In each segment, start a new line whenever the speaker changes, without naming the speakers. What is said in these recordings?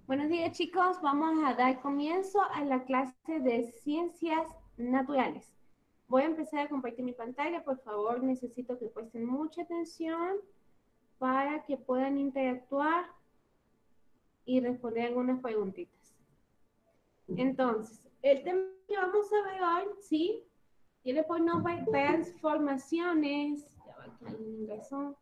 Buenos días, chicos. Vamos a dar comienzo a la clase de ciencias naturales. Voy a empezar a compartir mi pantalla. Por favor, necesito que presten mucha atención para que puedan interactuar y responder algunas preguntitas. Entonces, el tema que vamos a ver hoy, ¿sí? Tiene por nombre transformaciones. Ya va, que alguien ingresó.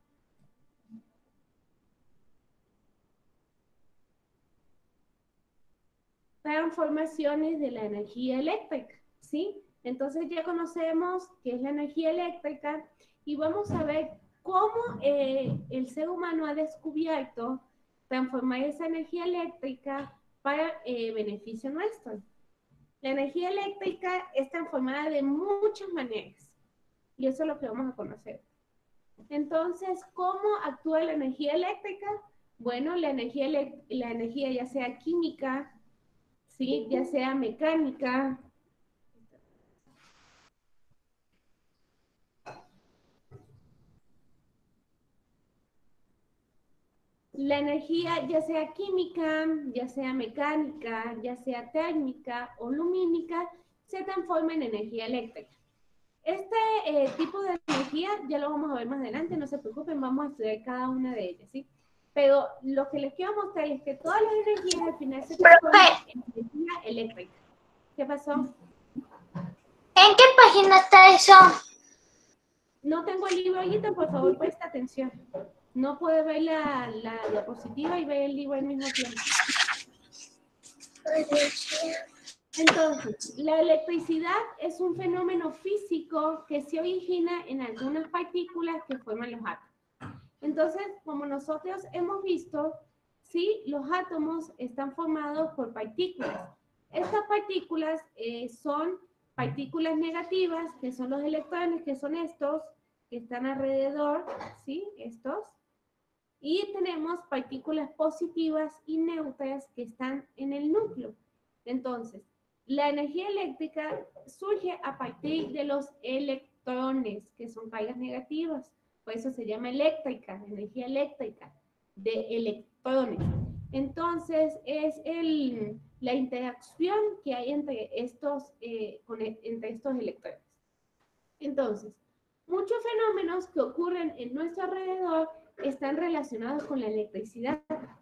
Transformaciones de la energía eléctrica, ¿sí? Entonces ya conocemos qué es la energía eléctrica y vamos a ver cómo el ser humano ha descubierto transformar esa energía eléctrica para beneficio nuestro. La energía eléctrica es transformada de muchas maneras y eso es lo que vamos a conocer. Entonces, ¿cómo actúa la energía eléctrica? Bueno, la energía ya sea química, ¿sí? Ya sea mecánica. La energía ya sea química, ya sea mecánica, ya sea térmica o lumínica, se transforma en energía eléctrica. Este tipo de energía ya lo vamos a ver más adelante, no se preocupen, vamos a estudiar cada una de ellas, ¿sí? Pero lo que les quiero mostrar es que todas las energías al final se transforman en energía eléctrica. ¿Qué pasó?
¿En qué página está eso?
No tengo el libro ahorita, por favor, presta atención. No puede ver la diapositiva y ver el libro al mismo tiempo. Entonces, la electricidad es un fenómeno físico que se origina en algunas partículas que forman los átomos. Entonces, como nosotros hemos visto, sí, los átomos están formados por partículas. Estas partículas son partículas negativas, que son los electrones, que son estos, que están alrededor, ¿sí? Estos. Y tenemos partículas positivas y neutras que están en el núcleo. Entonces, la energía eléctrica surge a partir de los electrones, que son cargas negativas. Por eso se llama eléctrica, energía eléctrica, de electrones. Entonces, es la interacción que hay entre estos electrones. Entonces, muchos fenómenos que ocurren en nuestro alrededor están relacionados con la electricidad.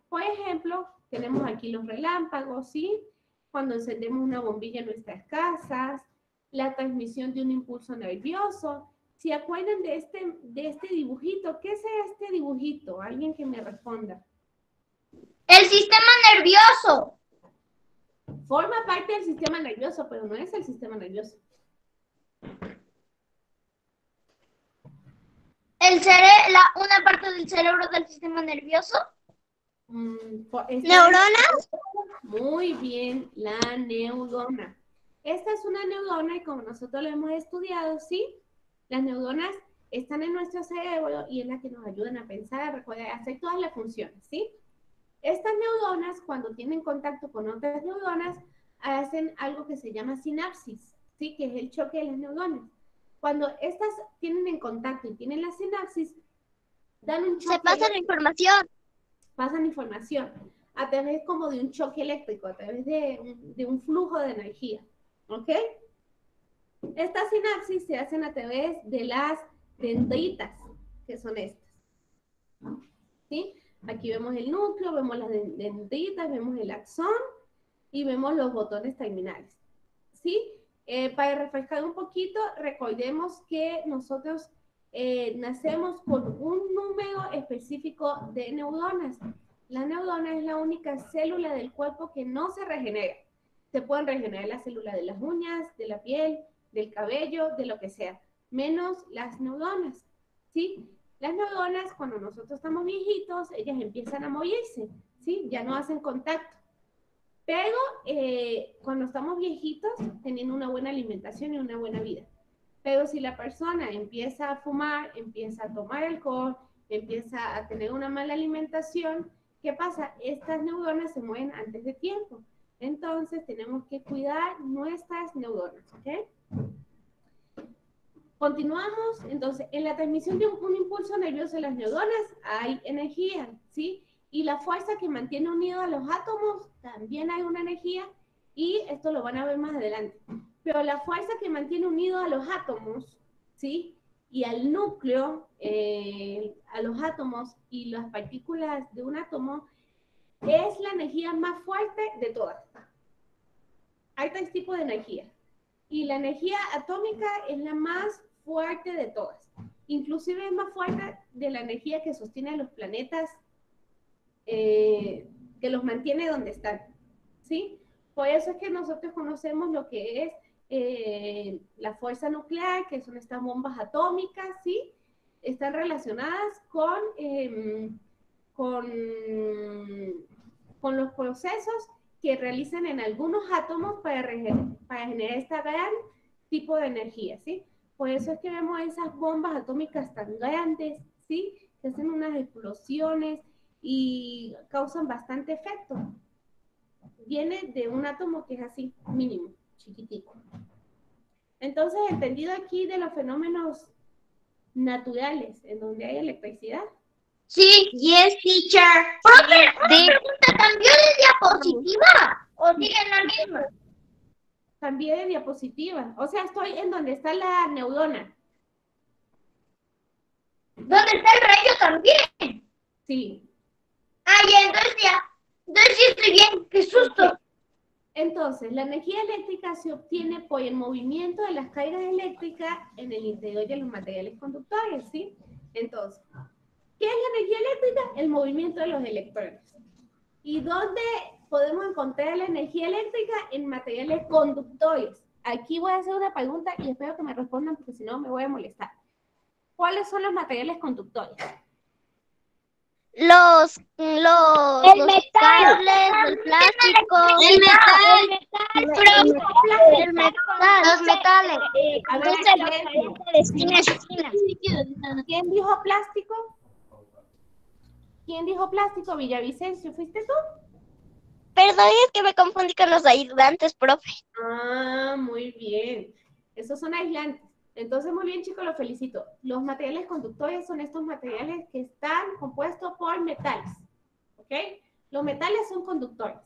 Por ejemplo, tenemos aquí los relámpagos, ¿sí? Cuando encendemos una bombilla en nuestras casas, la transmisión de un impulso nervioso. ¿Se acuerdan de este dibujito? ¿Qué es este dibujito? Alguien que me responda.
El sistema nervioso.
Forma parte del sistema nervioso, pero no es el sistema nervioso.
Una parte del cerebro del sistema nervioso.
¿Neuronas? Muy bien, la neurona. Esta es una neurona y como nosotros lo hemos estudiado, ¿sí? Las neuronas están en nuestro cerebro y es la que nos ayudan a pensar, a recordar, a hacer todas las funciones, ¿sí? Estas neuronas, cuando tienen contacto con otras neuronas, hacen algo que se llama sinapsis, ¿sí? Que es el choque de las neuronas. Cuando estas tienen en contacto y tienen la sinapsis, dan un choque.
Se pasa la información.
Pasan información a través como de un choque eléctrico, a través de un flujo de energía, ¿ok? Estas sinapsis se hacen a través de las dendritas, que son estas, ¿sí? Aquí vemos el núcleo, vemos las dendritas, vemos el axón y vemos los botones terminales, ¿sí? Para refrescar un poquito, recordemos que nosotros nacemos con un número específico de neuronas. La neurona es la única célula del cuerpo que no se regenera. Se pueden regenerar las células de las uñas, de la piel, del cabello, de lo que sea, menos las neuronas, ¿sí? Las neuronas, cuando nosotros estamos viejitos, ellas empiezan a morirse, ¿sí? Ya no hacen contacto. Pero cuando estamos viejitos, teniendo una buena alimentación y una buena vida. Pero si la persona empieza a fumar, empieza a tomar alcohol, empieza a tener una mala alimentación, ¿qué pasa? Estas neuronas se mueren antes de tiempo. Entonces tenemos que cuidar nuestras neuronas, ¿ok? Continuamos, entonces, en la transmisión de un impulso nervioso de las neuronas hay energía, ¿sí? Y la fuerza que mantiene unidos a los átomos, también hay una energía, y esto lo van a ver más adelante. Pero la fuerza que mantiene unidos a los átomos, ¿sí? Y al núcleo, a los átomos y las partículas de un átomo, es la energía más fuerte de todas. Hay tres tipos de energía. Y la energía atómica es la más fuerte de todas. Inclusive es más fuerte de la energía que sostiene a los planetas, que los mantiene donde están, ¿sí? Por eso es que nosotros conocemos lo que es la fuerza nuclear, que son estas bombas atómicas, ¿sí? Están relacionadas con los procesos que realizan en algunos átomos para generar este gran tipo de energía, ¿sí? Por eso es que vemos esas bombas atómicas tan grandes, ¿sí? Que hacen unas explosiones y causan bastante efecto. Viene de un átomo que es así, mínimo, chiquitico. Entonces, entendido aquí de los fenómenos naturales en donde hay electricidad.
Sí, yes, teacher. Profe, una pregunta, ¿cambió de diapositiva? ¿O sigue en la misma?
Cambié de diapositiva. O sea, estoy en donde está la neurona.
¿Dónde está el rayo también?
Sí.
Ah, ya, entonces ya. Entonces sí estoy bien. ¡Qué susto!
Okay. Entonces, la energía eléctrica se obtiene por el movimiento de las cargas eléctricas en el interior de los materiales conductores, ¿sí? Entonces, ¿qué es la energía eléctrica? El movimiento de los electrones. ¿Y dónde podemos encontrar la energía eléctrica? En materiales conductores. Aquí voy a hacer una pregunta y espero que me respondan porque si no me voy a molestar. ¿Cuáles son los materiales conductores?
Los metal, cables, el plástico, el metal, los metales.
A ver, ¿quién dijo plástico? ¿Quién dijo plástico? Villavicencio, ¿fuiste tú?
Perdón, es que me confundí con los aislantes, profe.
Ah, muy bien. Esos son aislantes. Entonces, muy bien, chicos, los felicito. Los materiales conductores son estos materiales que están compuestos por metales. ¿Ok? Los metales son conductores.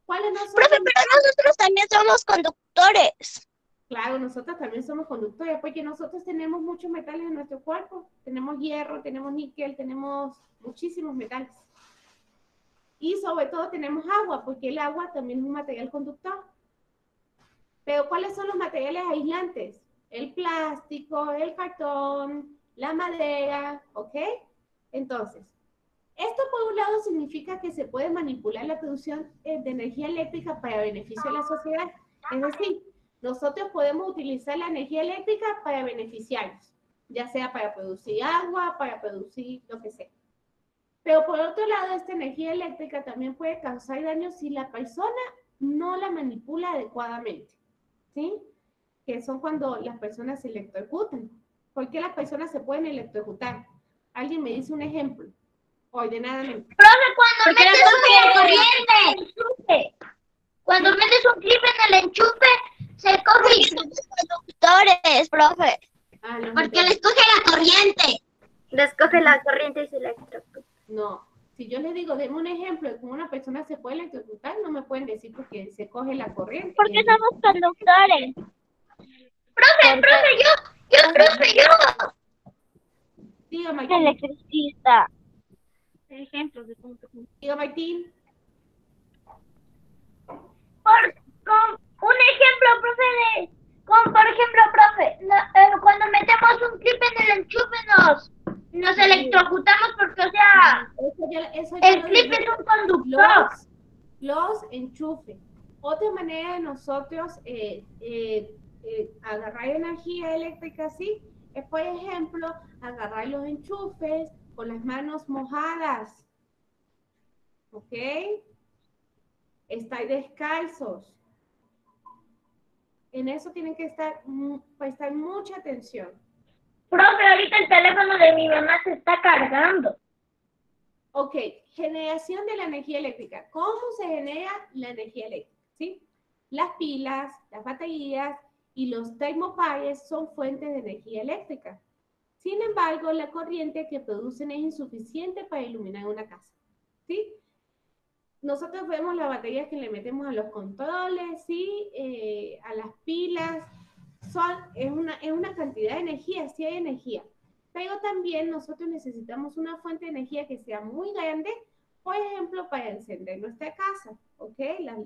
¿Cuáles no son?
Profe, pero nosotros también somos conductores.
Claro, nosotros también somos conductores, porque nosotros tenemos muchos metales en nuestro cuerpo. Tenemos hierro, tenemos níquel, tenemos muchísimos metales. Y sobre todo tenemos agua, porque el agua también es un material conductor. Pero ¿cuáles son los materiales aislantes? El plástico, el cartón, la madera, ¿ok? Entonces, esto por un lado significa que se puede manipular la producción de energía eléctrica para beneficio de la sociedad. Es decir, nosotros podemos utilizar la energía eléctrica para beneficiarnos, ya sea para producir agua, para producir lo que sea. Pero por otro lado, esta energía eléctrica también puede causar daño si la persona no la manipula adecuadamente, ¿sí? Que son cuando las personas se electrocutan. ¿Por qué las personas se pueden electrocutar? Alguien me dice un ejemplo, ordenadamente.
Profe, cuando metes un corriente, cuando metes un clip en el enchufe, se coge y son conductores, profe.
Ah, no,
porque les coge la corriente. Les coge la corriente y se electrocuta.
No, si yo les digo, denme un ejemplo de cómo una persona se puede electrocutar, no me pueden decir porque se coge la corriente.
Porque somos conductores. Profe, yo.
Diga, Martín.
Electricista. Ejemplos de cómo se funciona.
Diga, Martín.
Un ejemplo, profe, por ejemplo, profe, cuando metemos un clip en el enchufe nos electrocutamos porque, o sea,
eso ya
el clip
dije.
es un conductor.
Los enchufes. Otra manera de nosotros agarrar energía eléctrica así es, por ejemplo, agarrar los enchufes con las manos mojadas. ¿Ok? Estar descalzos. En eso tienen que prestar mucha atención.
Profe, ahorita el teléfono de mi mamá se está cargando.
Ok, generación de la energía eléctrica. ¿Cómo se genera la energía eléctrica? ¿Sí? Las pilas, las baterías y los termopares son fuentes de energía eléctrica. Sin embargo, la corriente que producen es insuficiente para iluminar una casa. ¿sí? Nosotros vemos las baterías que le metemos a los controles, ¿sí? A las pilas. Es una cantidad de energía, sí hay energía. Pero también nosotros necesitamos una fuente de energía que sea muy grande, por ejemplo, para encender nuestra casa, ¿ok?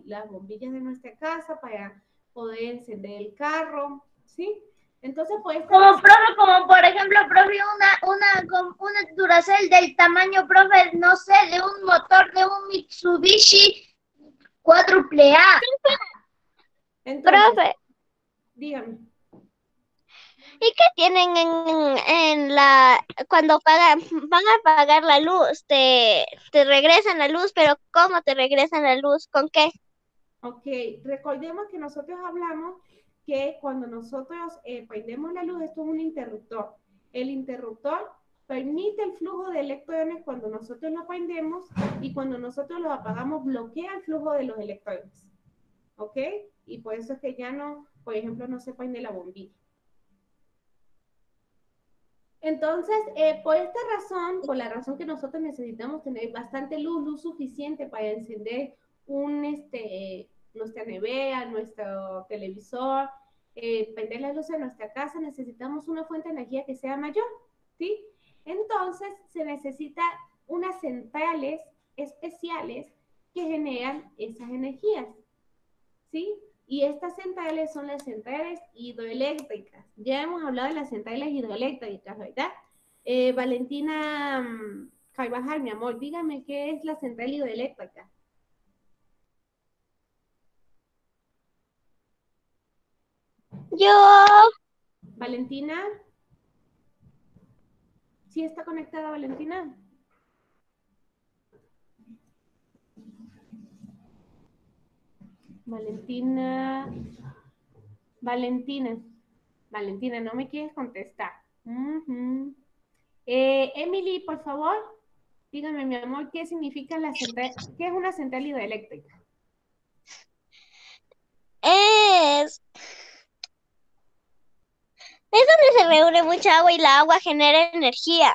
Las bombillas de nuestra casa, para poder encender el carro, ¿sí? Entonces, pues...
Como, profe, como por ejemplo, profe, una Duracell del tamaño, profe, no sé, de un motor de un Mitsubishi 4A.
Entonces,
Profe,
dígame.
¿y qué tienen en cuando van a pagar la luz? Te regresan la luz, pero ¿cómo te regresan la luz? ¿Con qué?
Ok, recordemos que nosotros hablamos que cuando nosotros prendemos la luz, esto es un interruptor. El interruptor permite el flujo de electrones cuando nosotros lo prendemos y cuando nosotros lo apagamos bloquea el flujo de los electrones. ¿Ok? Y por eso es que ya no, por ejemplo, no se prende la bombilla. Entonces, por esta razón, por la razón que nosotros necesitamos tener bastante luz suficiente para encender nuestra nevera, nuestro televisor, prender las luces de nuestra casa, necesitamos una fuente de energía que sea mayor, ¿sí? Entonces, se necesita unas centrales especiales que generan esas energías, ¿sí? Y estas centrales son las centrales hidroeléctricas. Ya hemos hablado de las centrales hidroeléctricas, ¿verdad? Valentina Carvajal, mi amor, dígame qué es la central hidroeléctrica.
Yo,
Valentina, ¿sí está conectada Valentina? Valentina, no me quieres contestar. Emily, por favor, dígame, mi amor, ¿qué significa qué es una central hidroeléctrica?
es donde se reúne mucha agua y la agua genera energía.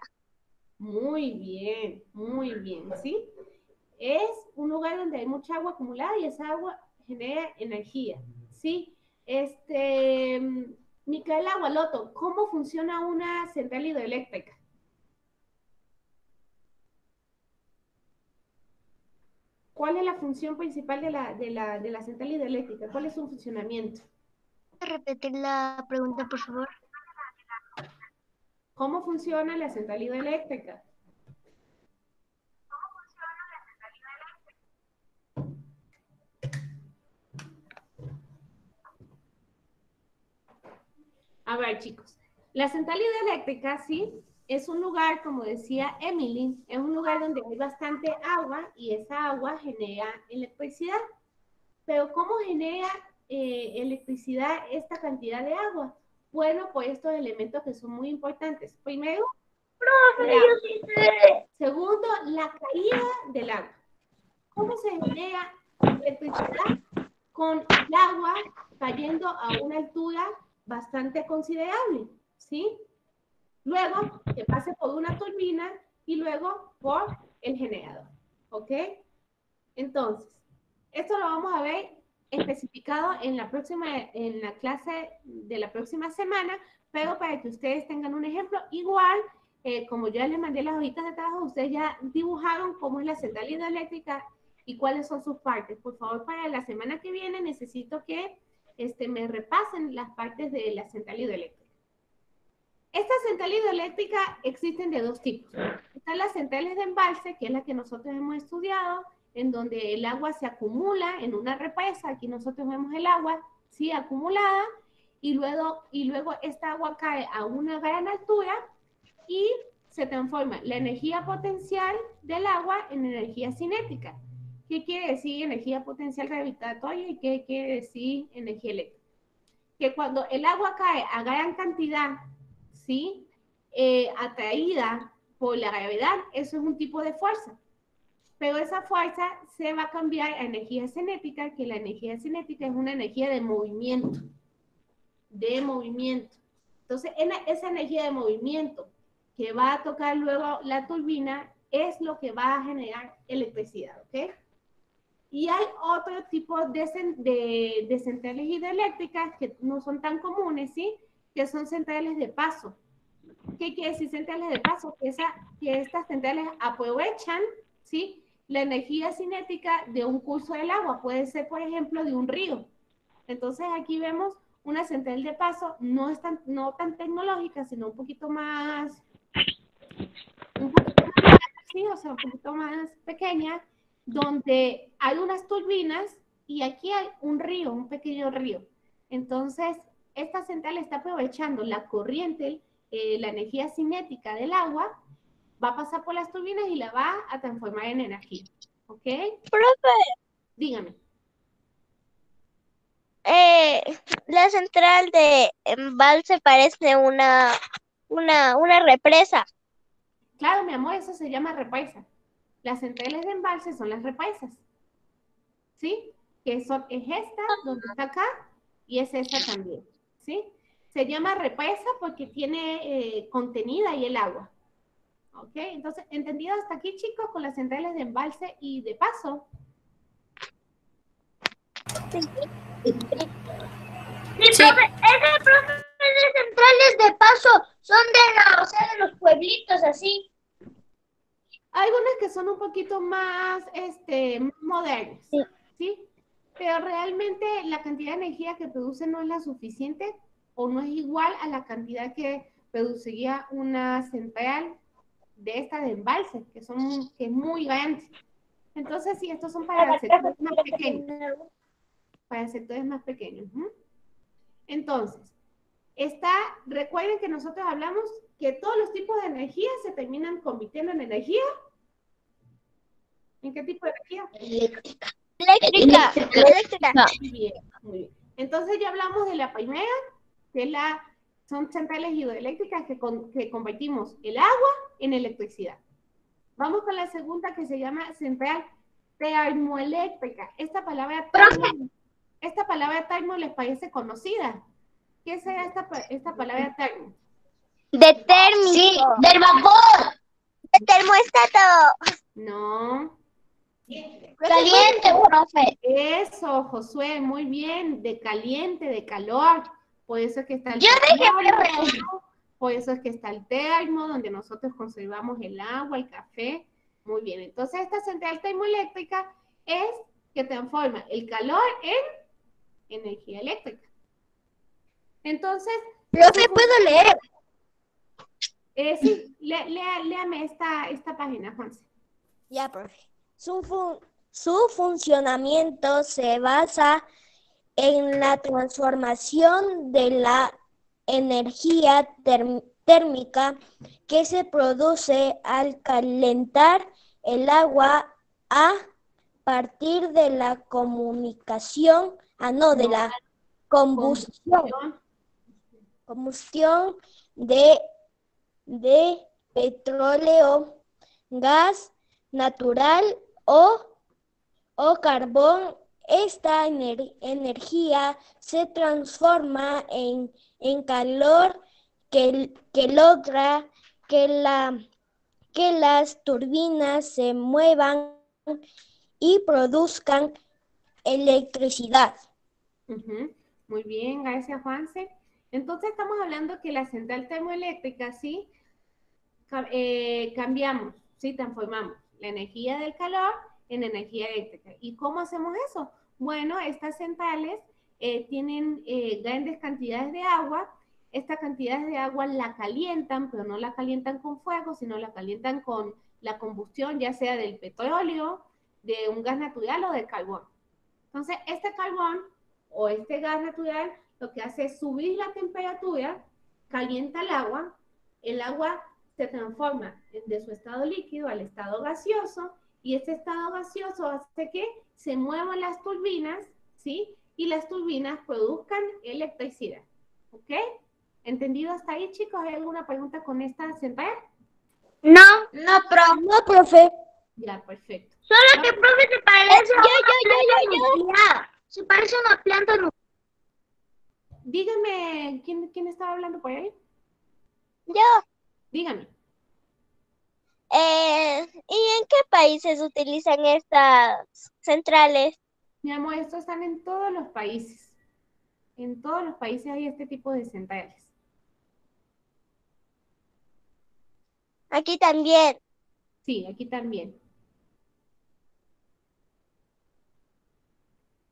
Muy bien, ¿sí? Es un lugar donde hay mucha agua acumulada y esa agua genera energía, ¿sí? Micaela Gualoto, ¿cómo funciona una central hidroeléctrica? ¿Cuál es la función principal de la central hidroeléctrica? ¿Cuál es su funcionamiento?
Repetir la pregunta, por favor.
¿Cómo funciona la central hidroeléctrica? A ver, chicos, la central hidroeléctrica, sí, es un lugar, como decía Emily, es un lugar donde hay bastante agua y esa agua genera electricidad. Pero ¿cómo genera electricidad esta cantidad de agua? Bueno, por estos elementos que son muy importantes. Primero, segundo, la caída del agua. ¿Cómo se genera electricidad? Con el agua cayendo a una altura bastante considerable, ¿sí? Luego, que pase por una turbina y luego por el generador, ¿ok? Entonces, esto lo vamos a ver especificado en la clase de la próxima semana, pero para que ustedes tengan un ejemplo, igual, como yo les mandé las hojitas de trabajo, ustedes ya dibujaron cómo es la central hidroeléctrica y cuáles son sus partes. Por favor, para la semana que viene necesito que me repasen las partes de la central hidroeléctrica. Estas centrales hidroeléctricas existen de dos tipos. Están las centrales de embalse, que es la que nosotros hemos estudiado, en donde el agua se acumula en una represa. Aquí nosotros vemos el agua, ¿sí? Acumulada, y luego esta agua cae a una gran altura y se transforma la energía potencial del agua en energía cinética. ¿Qué quiere decir energía potencial gravitatoria y qué quiere decir energía eléctrica? Que cuando el agua cae a gran cantidad, ¿sí? Atraída por la gravedad, eso es un tipo de fuerza. Pero esa fuerza se va a cambiar a energía cinética, que la energía cinética es una energía de movimiento. Entonces, esa energía de movimiento que va a tocar luego la turbina es lo que va a generar electricidad, ¿ok? Y hay otro tipo de centrales hidroeléctricas que no son tan comunes, ¿sí? Que son centrales de paso. ¿Qué quiere decir centrales de paso? Que estas centrales aprovechan, ¿sí? La energía cinética de un curso del agua. Puede ser, por ejemplo, de un río. Entonces aquí vemos una central de paso, no tan tecnológica, sino un poquito más, sí, o sea, un poquito más pequeña, donde hay unas turbinas y aquí hay un río, un pequeño río. Entonces, esta central está aprovechando la corriente, la energía cinética del agua, va a pasar por las turbinas y la va a transformar en energía. ¿Ok?
Profe,
Dígame.
la central de embalse parece una represa.
Claro, mi amor, eso se llama represa. Las centrales de embalse son las represas. ¿Sí? Es esta, donde está acá, y es esta también. ¿Sí? Se llama represa porque tiene contenida ahí el agua. ¿Ok? Entonces, ¿entendido hasta aquí, chicos, con las centrales de embalse y de paso?
Sí, profe, esas centrales de paso son o sea, de los pueblitos así.
Algunas que son un poquito más modernas,
Sí.
¿sí? Pero realmente la cantidad de energía que produce no es la suficiente o no es igual a la cantidad que produciría una central de esta de embalse, que es muy grande. Entonces, sí, estos son para sectores más pequeños. Para sectores más pequeños. Entonces, recuerden que nosotros hablamos que todos los tipos de energía se terminan convirtiendo en energía. ¿En qué tipo de energía?
Eléctrica.
Muy bien, muy bien. Entonces ya hablamos de la primera, que son centrales hidroeléctricas que convertimos el agua en electricidad. Vamos con la segunda, que se llama central termoeléctrica. Esta palabra termo les parece conocida. ¿Qué será esta palabra termo?
De térmico.
Sí, del vapor.
De termostato.
No.
Caliente, profe.
Eso, Josué, muy bien. De caliente, de calor. Por eso es que está el
Yo dije, profe.
por eso es que está el termo, donde nosotros conservamos el agua, el café. Muy bien. Entonces, esta central termoeléctrica es que transforma el calor en energía eléctrica. Entonces,
Profe, ¿puedo leer?
Sí, léame esta página, Juanse.
Ya, profe. Su funcionamiento se basa en la transformación de la energía térmica que se produce al calentar el agua a partir de la combustión de petróleo, gas natural o carbón. Esta energía se transforma en calor que logra que las turbinas se muevan y produzcan electricidad.
Muy bien, gracias, Juanse. Entonces estamos hablando que la central termoeléctrica, sí, cambiamos, sí, transformamos la energía del calor en energía eléctrica. ¿Y cómo hacemos eso? Bueno, estas centrales tienen grandes cantidades de agua. Estas cantidades de agua la calientan, pero no la calientan con fuego, sino la calientan con la combustión, ya sea del petróleo, de un gas natural o del carbón. Entonces, este carbón o este gas natural lo que hace es subir la temperatura, calienta el agua se transforma de su estado líquido al estado gaseoso, y este estado gaseoso hace que se muevan las turbinas, ¿sí? Y las turbinas produzcan electricidad, ¿ok? ¿Entendido hasta ahí, chicos? ¿Hay alguna pregunta con esta central?
No,
No, profe.
Ya, perfecto.
Solo que, profe, se parece a se parece a una planta nuclear.
Dígame, ¿quién estaba hablando por ahí?
Yo.
Dígame.
¿Y en qué países utilizan estas centrales?
Mi amor, estos están en todos los países. En todos los países hay este tipo de centrales.
Aquí también.
Sí, aquí también.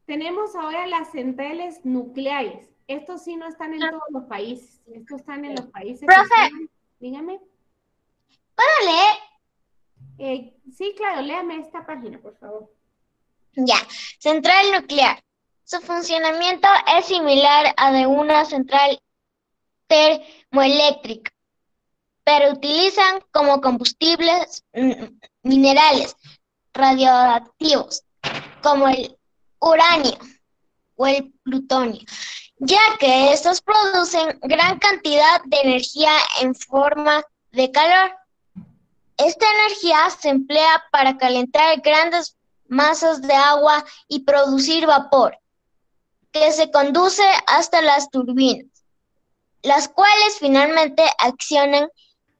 Tenemos ahora las centrales nucleares. Estos sí no están en todos los países. Estos están en los países que
Profe.
tienen... Dígame.
¿Puedo leer?
Sí, claro, léame esta página, por favor.
Ya. Central nuclear. Su funcionamiento es similar a de una central termoeléctrica, pero utilizan como combustibles minerales radioactivos, como el uranio o el plutonio, ya que estos producen gran cantidad de energía en forma de calor. Esta energía se emplea para calentar grandes masas de agua y producir vapor, que se conduce hasta las turbinas, las cuales finalmente accionan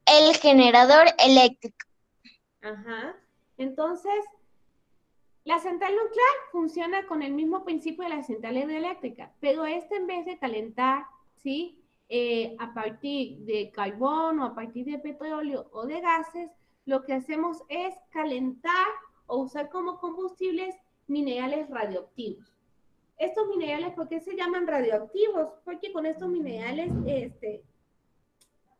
el generador eléctrico.
Ajá. Entonces, la central nuclear funciona con el mismo principio de la central hidroeléctrica, pero esta en vez de calentar, ¿sí? A partir de carbón o a partir de petróleo o de gases, lo que hacemos es calentar o usar como combustibles minerales radioactivos. Estos minerales, ¿por qué se llaman radioactivos? Porque con estos minerales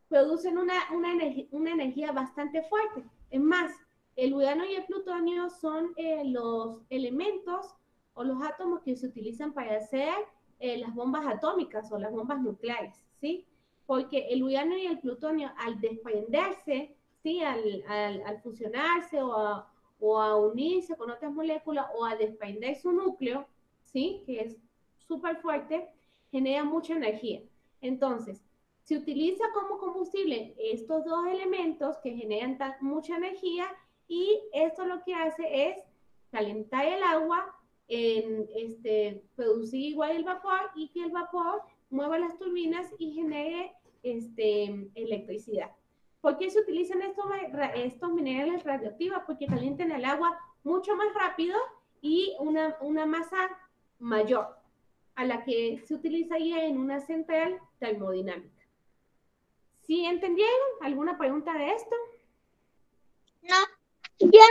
producen una energía bastante fuerte. Es más, el uranio y el plutonio son los elementos o los átomos que se utilizan para hacer las bombas atómicas o las bombas nucleares, ¿sí? Porque el uranio y el plutonio al desprenderse, ¿sí? Al fusionarse o a unirse con otras moléculas o a desprender su núcleo, ¿sí? Que es súper fuerte, genera mucha energía. Entonces, se utiliza como combustible estos dos elementos que generan mucha energía y esto lo que hace es calentar el agua, producir igual el vapor y que el vapor mueva las turbinas y genere electricidad. ¿Por qué se utilizan estos minerales radioactivos? Porque calientan el agua mucho más rápido y una masa mayor a la que se utilizaría en una central termodinámica. ¿Sí entendieron? ¿Alguna pregunta de esto?
No. Ya.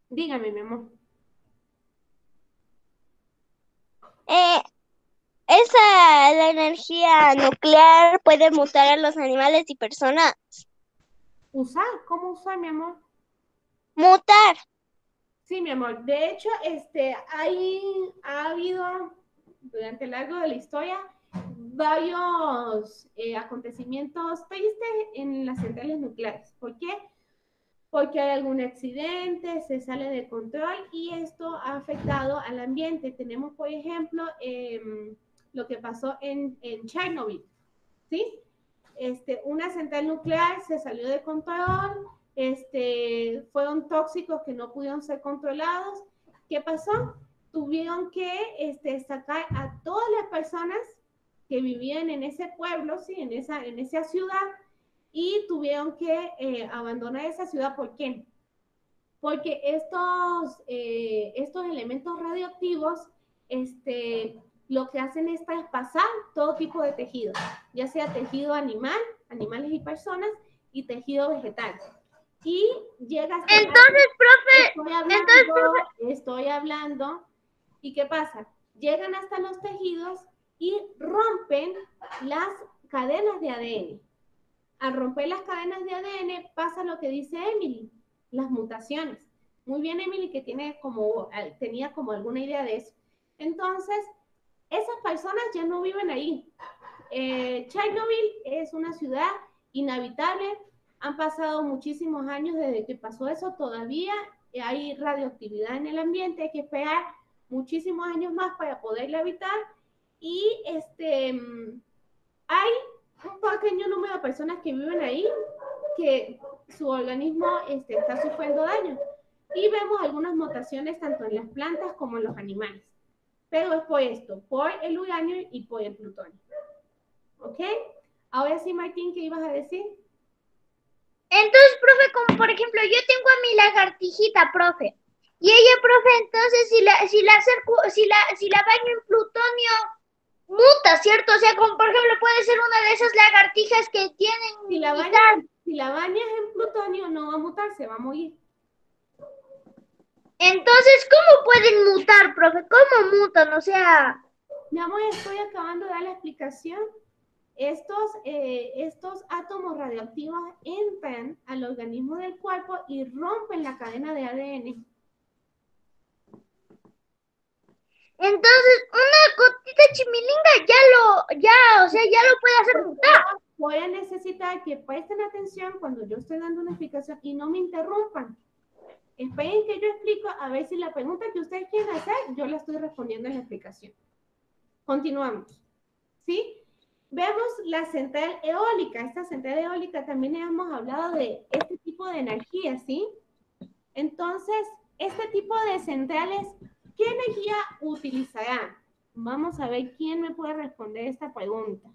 Dígame, mi amor.
La energía nuclear puede mutar a los animales y personas.
¿Usar? ¿Cómo usar, mi amor?
Mutar.
Sí, mi amor. De hecho, ha habido durante el largo de la historia varios acontecimientos tristes en las centrales nucleares. ¿Por qué? Porque hay algún accidente, se sale de control y esto ha afectado al ambiente. Tenemos, por ejemplo, lo que pasó en Chernobyl, ¿sí? Una central nuclear se salió de control, fueron tóxicos que no pudieron ser controlados. ¿Qué pasó? Tuvieron que sacar a todas las personas que vivían en ese pueblo, ¿sí? en esa ciudad, y tuvieron que abandonar esa ciudad. ¿Por qué? Porque estos elementos radioactivos lo que hacen es traspasar todo tipo de tejido, ya sea tejido animal, animales y personas, y tejido vegetal. Y llega hasta...
Entonces, profe,
Estoy hablando, ¿y qué pasa? Llegan hasta los tejidos y rompen las cadenas de ADN. Al romper las cadenas de ADN pasa lo que dice Emily, las mutaciones. Muy bien, Emily, que tenía como alguna idea de eso. Entonces, esas personas ya no viven ahí. Chernobyl es una ciudad inhabitable. Han pasado muchísimos años desde que pasó eso. Todavía hay radioactividad en el ambiente. Hay que esperar muchísimos años más para poderla habitar. Y hay un pequeño número de personas que viven ahí que su organismo está sufriendo daño. Y vemos algunas mutaciones tanto en las plantas como en los animales. Pero es por esto, por el uranio y por el plutonio. ¿Ok? Ahora sí, Martín, ¿qué ibas a decir?
Entonces, profe, como por ejemplo, yo tengo a mi lagartijita, profe. Y ella, profe, entonces si la baño en plutonio, muta, ¿cierto? O sea, como por ejemplo puede ser una de esas lagartijas que tienen
Si la bañas en plutonio, no va a mutar, se va a morir.
Entonces, ¿cómo pueden mutar, profe? ¿Cómo mutan? O sea...
Mi amor, estoy acabando de dar la explicación. Estos átomos radioactivos entran al organismo del cuerpo y rompen la cadena de ADN.
Entonces, una gotita chimilinga o sea, ya lo puede hacer mutar.
Voy a necesitar que presten atención cuando yo estoy dando una explicación y no me interrumpan. Esperen que yo explico, a ver si la pregunta que ustedes quieren hacer, yo la estoy respondiendo en la explicación. Continuamos. ¿Sí? Vemos la central eólica. Esta central eólica también hemos hablado de este tipo de energía, ¿sí? Entonces, este tipo de centrales, ¿qué energía utilizarán? Vamos a ver quién me puede responder esta pregunta.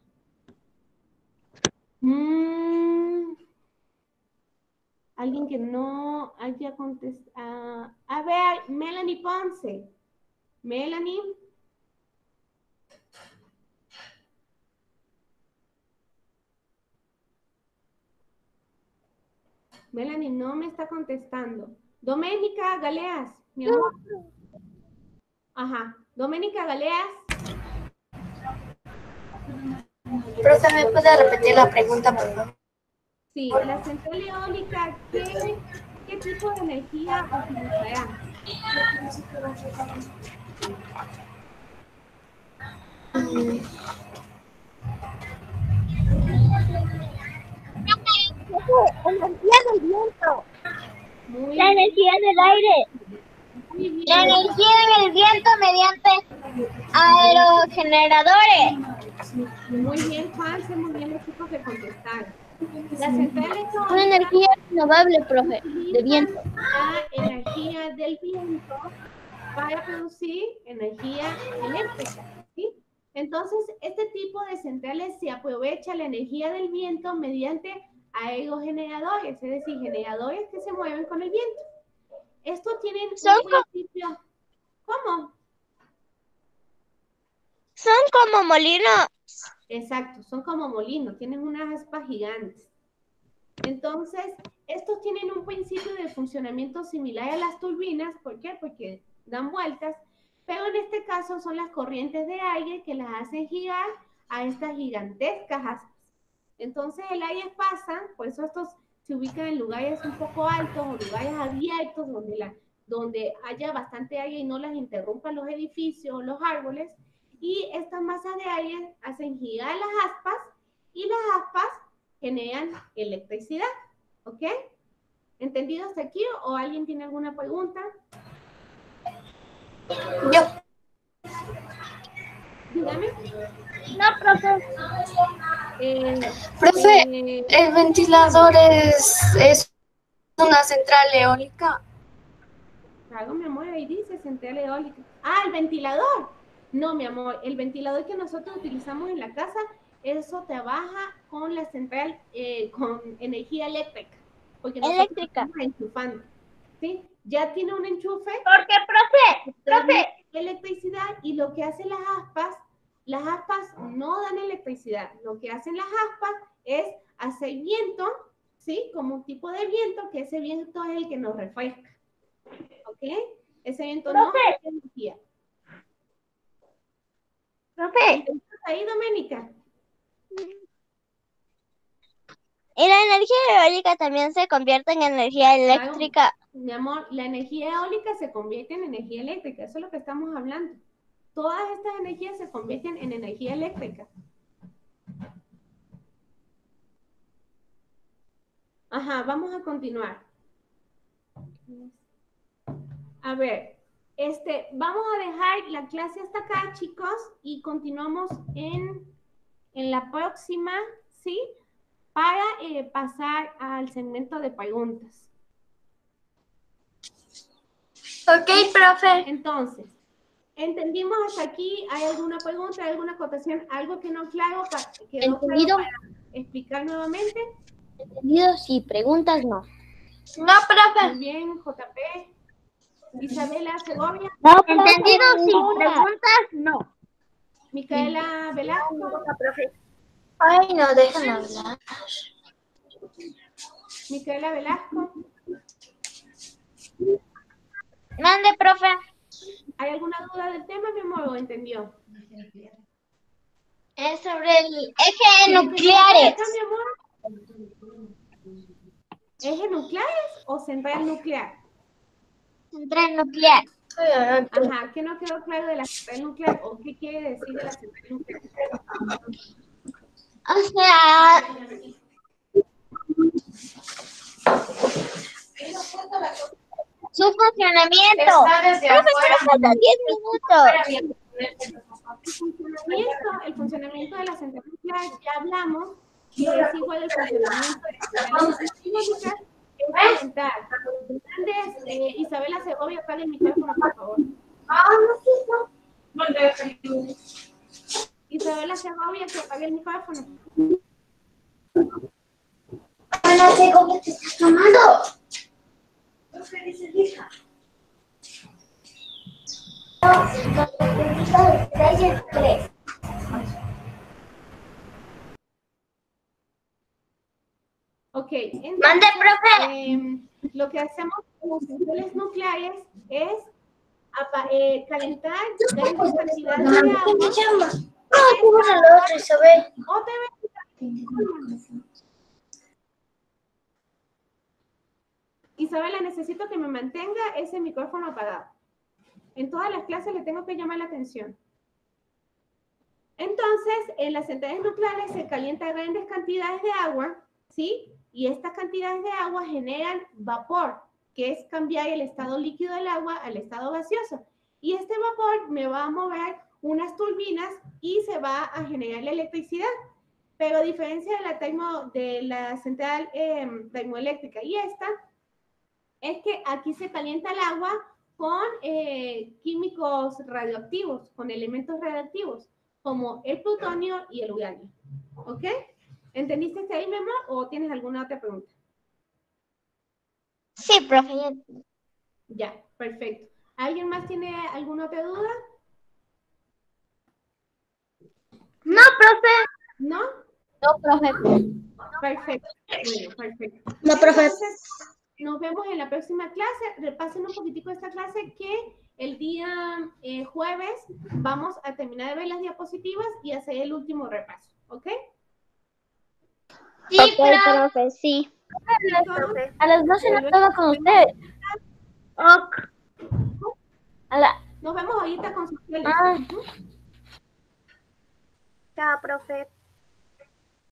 Alguien que no haya contestado. A ver, Melanie Ponce. Melanie. Melanie no me está contestando. Doménica Galeas, mi amor. Ajá. Doménica Galeas.
Profe, ¿me puede repetir la pregunta, por favor?
Sí, la central eólica, ¿qué tipo de energía utilizará?
Energía del viento.
Muy
La
bien,
energía del aire.
muy bien.
La energía del viento mediante aerogeneradores.
Muy bien, Juanse, muy bien los chicos que contestaron. La central eólica
Una energía renovable, profe, de
utiliza
viento.
la energía del viento para producir energía eléctrica, ¿sí? Entonces, este tipo de centrales se aprovecha la energía del viento mediante aerogeneradores, es decir, generadores que se mueven con el viento. Estos tienen un principio. ¿Cómo?
Son como molinos.
Exacto, son como molinos, tienen unas aspas gigantes. Entonces, estos tienen un principio de funcionamiento similar a las turbinas. ¿Por qué? Porque dan vueltas, pero en este caso son las corrientes de aire que las hacen girar a estas gigantescas aspas. Entonces, el aire pasa, por eso estos se ubican en lugares un poco altos o lugares abiertos donde haya bastante aire y no las interrumpan los edificios o los árboles. Y estas masas de aire hacen girar las aspas y las aspas generan electricidad. ¿Ok? ¿Entendido hasta aquí o alguien tiene alguna pregunta?
Yo.
Dígame.
No, profe.
Profe, ¿el ventilador es una central eólica?
Claro, mi amor, ahí dice central eólica. Ah, el ventilador. No, mi amor, el ventilador que nosotros utilizamos en la casa, eso trabaja con la central, con energía eléctrica. Porque nosotros estamos enchufando. ¿Sí? Ya tiene un enchufe.
Porque, profe.
Electricidad, y lo que hacen las aspas no dan electricidad. Lo que hacen las aspas es hacer viento, ¿sí? Como un tipo de viento, que ese viento es el que nos refresca. ¿Ok? Ese viento no es energía.
Profe.
¿Estás ahí, Doménica?
Y la energía eólica también se convierte en energía eléctrica.
Claro, mi amor, la energía eólica se convierte en energía eléctrica. Eso es lo que estamos hablando. Todas estas energías se convierten en energía eléctrica. Ajá, vamos a continuar. A ver, vamos a dejar la clase hasta acá, chicos, y continuamos en la próxima, ¿sí? Para pasar al segmento de preguntas.
Ok, profe.
Entonces, ¿entendimos hasta aquí? ¿Hay alguna pregunta, alguna acotación, algo que no quedó claro para explicar nuevamente?
Entendido, sí. Preguntas, no.
No, profe.
Muy bien, JP. Isabela Segovia.
No, profe,
Entendido, sí.
ninguna.
Preguntas, no.
Micaela Velasco.
Profe.
Ay, no dejan hablar.
Micaela Velasco.
Mande, profe.
¿Hay alguna duda del tema, mi amor, o entendió?
Es sobre el eje
¿Quiere que yo
nucleares.
acá, mi amor? ¿Eje nucleares o central nuclear?
Central nuclear.
Ajá, ¿qué no quedó claro de la central nuclear? ¿O qué quiere decir de la central nuclear?
O sea, su funcionamiento.
Profe, pero faltan 10 minutos.
El funcionamiento de la central nuclear, ya hablamos, que es igual al funcionamiento de las centrales eléctricas, es calentar. Entonces, Isabela Segovia, apague el micrófono, por favor. Isabela Segovia, que apague el micrófono.
No sé cómo te estás tomando.
Ok, entonces,
Mande, profe.
lo que hacemos con las centrales nucleares es calentar grandes cantidades de agua.
¿Cómo se lo otro, Isabel?
Otra vez. Isabela, necesito que me mantenga ese micrófono apagado. En todas las clases le tengo que llamar la atención. Entonces, en las centrales nucleares se calientan grandes cantidades de agua, ¿sí? Y estas cantidades de agua generan vapor, que es cambiar el estado líquido del agua al estado gaseoso. Y este vapor me va a mover unas turbinas y se va a generar la electricidad. Pero a diferencia de la central termoeléctrica y esta, es que aquí se calienta el agua con químicos radioactivos, con elementos radioactivos, como el plutonio y el uranio. ¿Ok? ¿Entendiste hasta ahí, mi amor, o tienes alguna otra pregunta?
Sí, profe.
Ya, perfecto. ¿Alguien más tiene alguna otra duda?
No, profe.
¿No?
No, profe.
Perfecto. Bueno, perfecto.
No, profe.
Entonces, nos vemos en la próxima clase. Repasen un poquitico esta clase que el día jueves vamos a terminar de ver las diapositivas y hacer el último repaso. ¿Ok?
Sí, profe, sí.
Chicos,
A las 12 no estaba con usted.
nos vemos ahorita con sus
Ah.
Ujú.
Chao, profe.